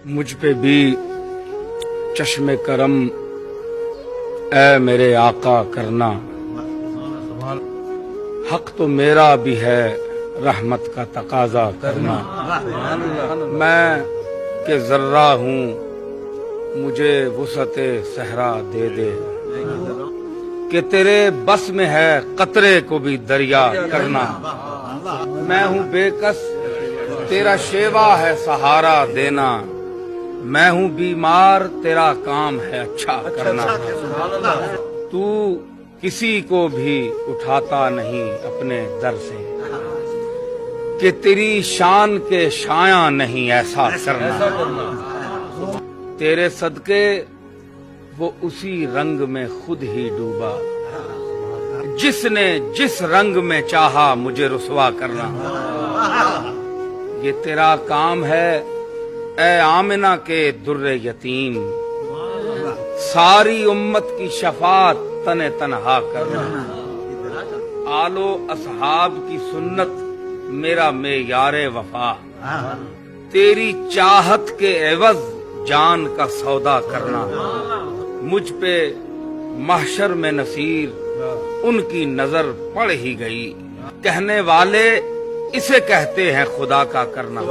مجھ پہ بھی چشم کرم اے میرے آقا کرنا، حق تو میرا بھی ہے رحمت کا تقاضا کرنا۔ میں کہ ذرہ ہوں مجھے وسعت صحرا دے دے، کہ تیرے بس میں ہے قطرے کو بھی دریا کرنا۔ میں ہوں بے کس تیرا شیوا ہے سہارا دینا، میں ہوں بیمار تیرا کام ہے اچھا کرنا۔ تو کسی کو بھی اٹھاتا نہیں اپنے در سے، کہ تیری شان کے شایاں نہیں ایسا کرنا۔ تیرے صدقے وہ اسی رنگ میں خود ہی ڈوبا، جس نے جس رنگ میں چاہا مجھے رسوا کرنا۔ یہ تیرا کام ہے اے آمنہ کے در یتیم، ساری امت کی شفاعت تن تنہا کرنا۔ آل و اصحاب کی سنت میرا معیار وفا، تیری چاہت کے عوض جان کا سودا کرنا۔ مجھ پہ محشر میں نصیر ان کی نظر پڑ ہی گئی، کہنے والے اسے کہتے ہیں خدا کا کرنا۔